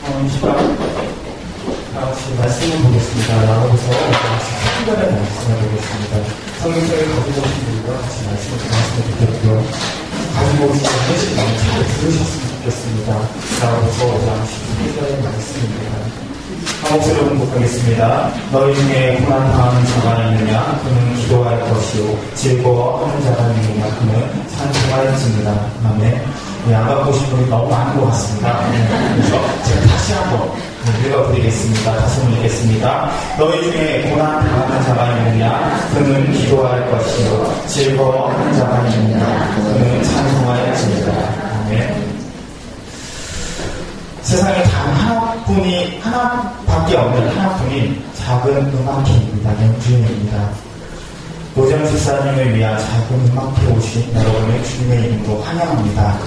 이 시간 다 같이 말씀을 보겠습니다. 나눠서 한 번에 말씀을 보겠습니다. 성경책을 가지고 오신 분들과 같이 말씀을 듣겠고요. 가지고 오신 분들 잘 들으셨으면 좋겠습니다. 나눠서 5장 11절의 말씀입니다. 한 목소리로 공독하겠습니다. 너희 중에 고난당하는 자가 있느냐? 그는 기도할 것이요 즐거워하는 자가 있느냐? 그는 찬송할지니라. 아멘. 아까 보신 분이 너무 많은 것 같습니다. 그래서 제가 다시 한번 읽어드리겠습니다. 다시 한번 읽겠습니다. 너희 중에 고난당하는 자가 있느냐? 그는 기도할 것이요 즐거워하는 자가 있느냐? 그는 찬송할지니라. 아멘. 세상에 단 하나밖에 없는 하나뿐인 작은 음악회입니다. 연주회입니다. 노재현 집사님을 위한 작은 음악회 오신 여러분의 주님의 이름으로 환영합니다.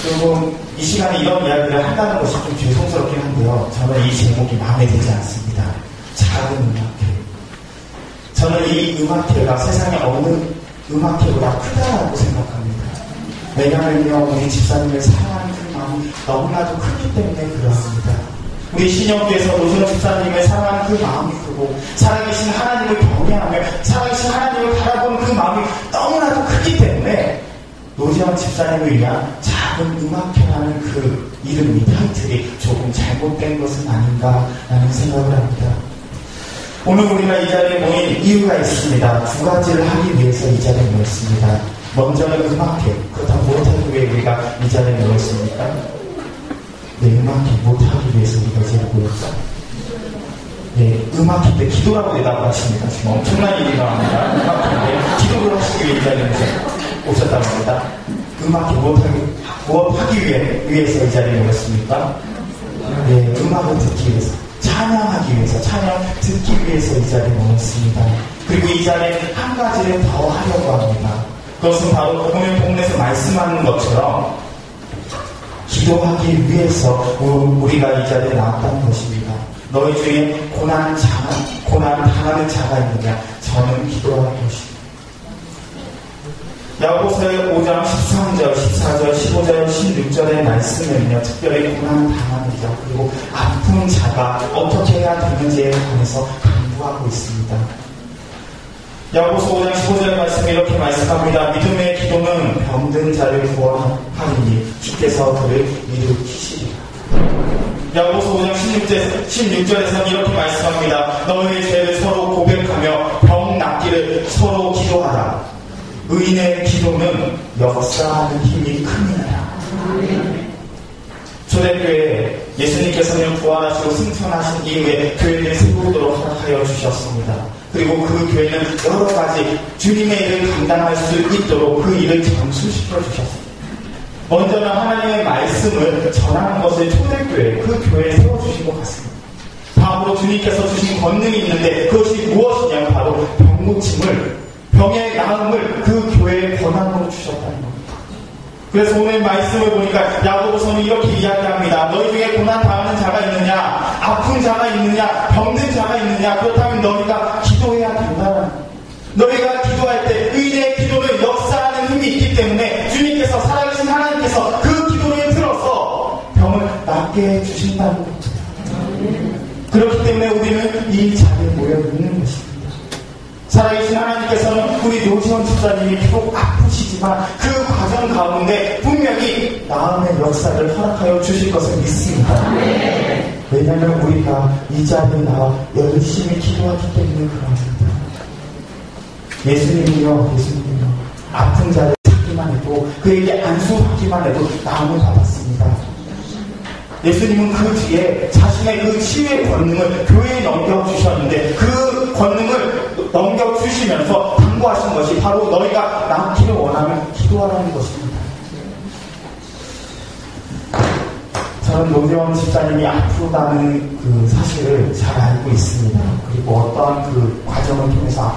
그리고 이 시간에 이런 이야기를 한다는 것이 좀 죄송스럽긴 한데요. 저는 이 제목이 마음에 들지 않습니다. 작은 음악회. 저는 이 음악회가 세상에 어느 음악회보다 크다라고 생각합니다. 왜냐하면요, 우리 집사님을 사랑하는 그 마음이 너무나도 크기 때문에 그러합니다. 우리 신영교에서 노재현 집사님을 사랑하는 그 마음이 크고 살아계신 하나님을 경외하며 살아계신 하나님을 바라보는 그 마음이 너무나도 크기 때문에 노재현 집사님을 위한 작은 음악회라는 그 이름이 타이틀이 조금 잘못된 것은 아닌가라는 생각을 합니다. 오늘 우리가 이 자리에 모인 이유가 있습니다. 두 가지를 하기 위해서 이 자리에 모였습니다. 먼저는 음악회. 그렇다면 무엇하기 위해 우리가 이 자리에 모였습니까? 네, 음악회 무엇하기 위해서 우리가 이 자리에 모였어요. 네, 음악회 때 기도라고 대답을 하십니다. 지금 엄청난 일이 나옵니다. 음악회인데 기도를 하시기 위해 이 자리에 오셨다고 합니다. 음악회 무엇하기 위해서 이 자리에 모였습니까? 네, 음악을 듣기 위해서, 찬양하기 위해서, 찬양 듣기 위해서 이 자리에 모였습니다. 그리고 이 자리에 한 가지를 더 하려고 합니다. 그것은 바로 오늘 본문에서 말씀하는 것처럼 기도하기 위해서 우리가 이 자리에 나왔다는 것입니다. 너희 중에 고난 당하는 자가 있느냐? 저는 기도할 것입니다. 야고보서의 5장 13절, 14절, 15절, 16절의 말씀에는요, 특별히 고난 당하는 자 그리고 아픈 자가 어떻게 해야 되는지에 관해서 강조하고 있습니다. 야고보서 5장 15절의 말씀에 이렇게 말씀합니다. 믿음의 기도는 병든 자를 구원하리니 주께서 그를 일으키시리라. 야고보서 5장 16절에서는 이렇게 말씀합니다. 너희의 죄를 서로 고백하며 병 낫기를 서로 기도하라. 의인의 기도는 역사하는 힘이 큽니다. 초대교회 예수님께서는 부활하시고 승천하신 이후에 교회를 세우도록 허락하여 주셨습니다. 그리고 그 교회는 여러 가지 주님의 일을 감당할 수 있도록 그 일을 전수시켜 주셨습니다. 먼저는 하나님의 말씀을 전하는 것을 초대교회, 그 교회에 세워주신 것 같습니다. 다음으로 주님께서 주신 권능이 있는데 그것이 무엇이냐? 바로 병고침을, 병의 나음을 그 교회에 권한으로 주셨다는 겁니다. 그래서 오늘 말씀을 보니까 야고보서는 이렇게 이야기합니다. 너희 중에 고난 당하는 자가 있느냐? 아픈 자가 있느냐? 병든 자가 있느냐? 그렇다면 너희가 기도해야 된다. 너희가 기도할 때 의인의 기도는 역사하는 힘이 있기 때문에 주님께서 살아계신 하나님께서 그 기도를 들어서 병을 낫게 해주신다는 겁니다. 그렇기 때문에 우리는 이 자리에 모여 있는 것입니다. 살아계신 하나님께서는 우리 노재현 집사님이 비록 아프시지만 그 과정 가운데 분명히 나음의 역사를 허락하여 주실 것을 믿습니다. 왜냐하면 우리가 이 자리에 나와 열심히 기도하기 때문에 그럽니다. 예수님이요 아픈 자를 찾기만 해도 그에게 안수하기만 해도 나음을 받았습니다. 예수님은 그 뒤에 자신의 그 치유의 권능을 교회에 넘겨주셨는데 그 권능을 넘겨주시면서 당부하신 것이 바로 너희가 낫기를 원하면 기도하라는 것입니다. 저는 노재현 집사님이 아프다는 그 사실을 잘 알고 있습니다. 그리고 어떠한 그 과정을 통해서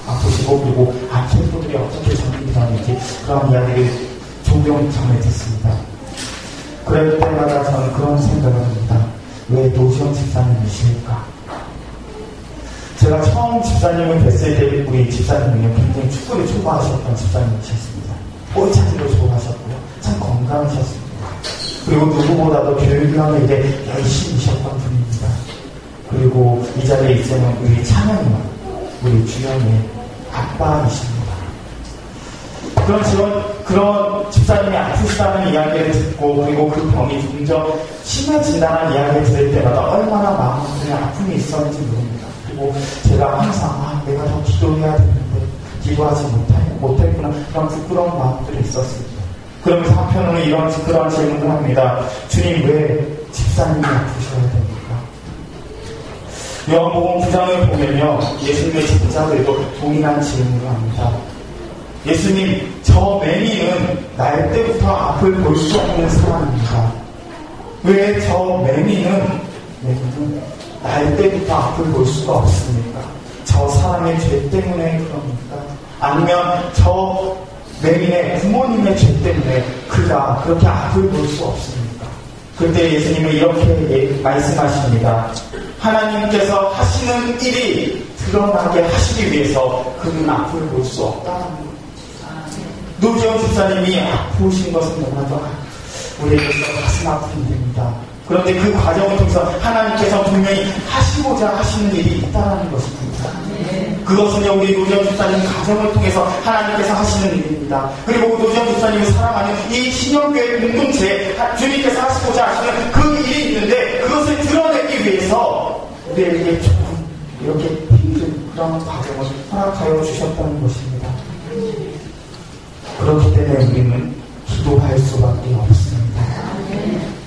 아프시고 그리고 아픈 분들이 어떻게 전진하는지 그런 이야기를 종종 전해 듣습니다. 그럴 때마다 저는 그런 생각을 합니다. 왜 노재현 집사님이실까? 제가 처음 집사님을 뵀을 때 우리 집사님은요 굉장히 축구를 좋아하셨던 집사님이셨습니다. 골 차기를 좋아하셨고요. 참 건강하셨습니다. 그리고 누구보다도 교육위원회 일에 열심히셨던 분입니다. 그리고 이 자리에 있는 우리 찬양이와 우리 주연의 아빠이십니다. 그런 집사님이 아프시다는 이야기를 듣고 그리고 그 병이 점점 심해진다는 이야기를 들을 때마다 얼마나 마음에 아픔이 있었는지 모릅니다. 그리고 제가 항상 내가 더 기도해야 되는데 기도하지 못했구나 그런 부끄러운 마음들이 있었습니다. 그러면서 한편으로는 그런 질문을 합니다. 주님, 왜 집사님이 아프셔야 됩니까? 요한복음 9장을 보면요, 예수님의 제자들도 동일한 질문을 합니다. 예수님, 저 매니는 날 때부터 앞을 볼 수 없는 사람입니다. 왜 저 매니는 날 때부터 앞을 볼 수가 없습니까? 저 사람의 죄 때문에 그럽니까? 아니면 저 매니의 부모님의 죄 때문에 그가 그렇게 앞을 볼 수 없습니까? 그때 예수님은 이렇게 말씀하십니다. 하나님께서 하시는 일이 드러나게 하시기 위해서 그는 앞을 볼 수 없다는 겁니다. 노지영 집사님이 아프신 것은 너무나도 우리에게서 가슴 아픈 일입니다. 그런데 그 과정을 통해서 하나님께서 분명히 하시고자 하시는 일이 있다는 것입니다. 그것은요, 우리 노지영 집사님 가정을 통해서 하나님께서 하시는 일입니다. 그리고 노지영 집사님을 사랑하는 이 신영교회 공동체에 주님께서 하시고자 하시는 그 일이 있는데 그것을 드러내기 위해서 우리에게 조금 이렇게 힘든 그런 과정을 허락하여 주셨다는 것입니다. 그렇기 때문에 우리는 기도할 수밖에 없습니다.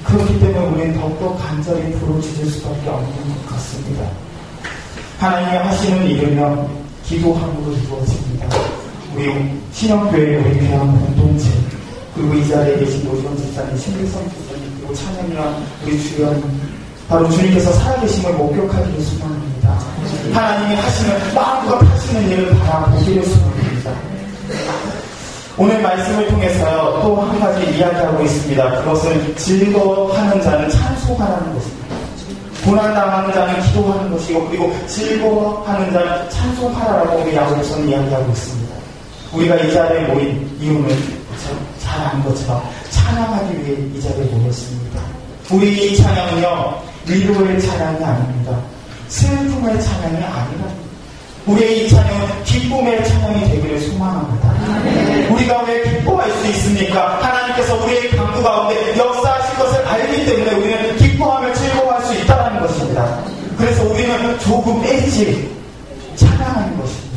그렇기 때문에 우리는 더욱더 간절히 부르짖을 수밖에 없는 것 같습니다. 하나님이 하시는 일은요, 기도함으로 이루어집니다. 우리 신영교회, 우리 교회 공동체, 그리고 이 자리에 계신 노지원 집사님, 신길성 집사님, 그리고 찬양이랑 우리 주연, 바로 주님께서 살아계심을 목격하기를 소망합니다. 하나님이 하시는, 마음껏 하시는 일을 바라보기를 소망합니다. 오늘 말씀을 통해서요, 또 한 가지 이야기하고 있습니다. 그것은 즐거워하는 자는 찬송하라는 것입니다. 고난당하는 자는 기도하는 것이고, 그리고 즐거워하는 자는 찬송하라라고 우리 야고보서는 이야기하고 있습니다. 우리가 이 자리에 모인 이유는 잘 아는 것처럼 찬양하기 위해 이 자리에 모였습니다. 우리 이 찬양은요, 위로의 찬양이 아닙니다. 슬픔의 찬양이 아니라 우리의 이 찬양은 기쁨의 찬양이 되기를 소망합니다. 우리가 왜 기뻐할 수 있습니까? 하나님께서 우리의 강구 가운데 역사하실 것을 알기 때문에 우리는 기뻐하며 즐거워할 수 있다는 것입니다. 그래서 우리는 조금 일찍 찬양하는 것입니다.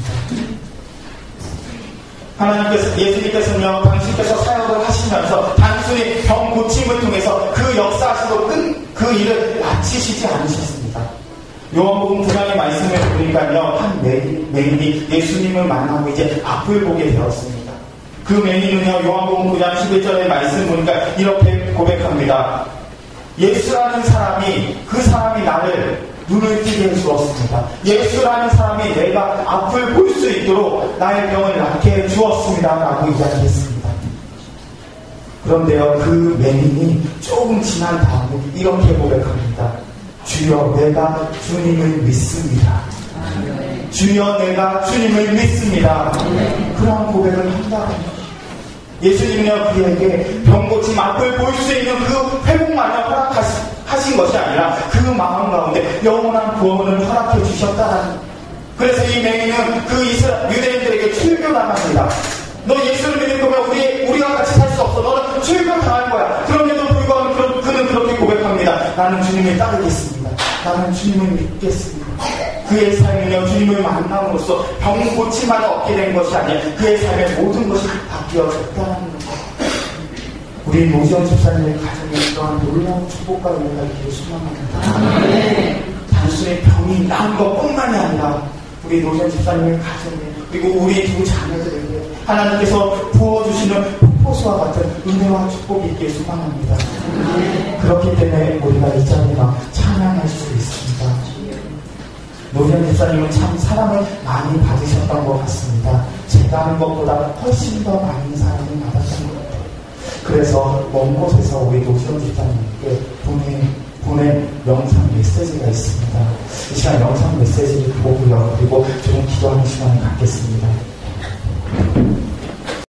하나님께서, 예수님께서는요, 당신께서 사역을 하시면서 단순히 병 고침을 통해서 그 역사하시고 그 일을 마치시지 않으셨습니다. 요한복음 9장의 말씀을 보니까요, 한 맹인이 예수님을 만나고 이제 앞을 보게 되었습니다. 그 맹인은요, 요한복음 9장 11절의 말씀 보니까 이렇게 고백합니다. 예수라는 사람이, 그 사람이 나를 눈을 뜨게 해주었습니다. 예수라는 사람이 내가 앞을 볼 수 있도록 나의 병을 낫게 해주었습니다. 라고 이야기했습니다. 그런데요, 그 맹인이 조금 지난 다음에 이렇게 고백합니다. 주여, 내가 주님을 믿습니다. 주여, 내가 주님을 믿습니다. 그런 고백을 한다고요. 예수님은요, 그에게 병고침 앞을 볼 수 있는 그 회복만을 허락하신 것이 아니라 그 마음 가운데 영원한 구원을 허락해 주셨다는. 그래서 이 맹인은 그 유대인들에게 출교당합니다. 너 예수를 믿는 거면 우리가 같이 살 수 없어. 너는 출교당할 거야. 그럼에도 불구하고 그는 그렇게 고백합니다. 나는 주님을 따르겠습니다. 나는 주님을 믿겠습니다. 그의 삶은요, 주님을 만남으로써 병 고침만 얻게 된 것이 아니라 그의 삶의 모든 것이 바뀌어졌다는 것. 우리 노지원 집사님의 가정에 또한 놀라운 축복과 은혜가 있기를 소망합니다. 단순히 병이 나은 것뿐만이 아니라 우리 노지원 집사님의 가정에, 그리고 우리 두 자녀들에게 하나님께서 부어주시는 폭포수와 같은 은혜와 축복이 있기를 소망합니다. 그렇기 때문에 우리가 이 자리가 찬양할 수 있습니다. 노지원 집사님은 참 사랑을 많이 받으셨던 것 같습니다. 제가 하는 것보다 훨씬 더 많은 사랑을 받았던 것 같아요. 그래서 먼 곳에서 우리 노지원 집사님께 보낸 영상 메시지가 있습니다. 이 시간 영상 메시지를 보고요. 그리고 조금 기도하는 시간을 갖겠습니다.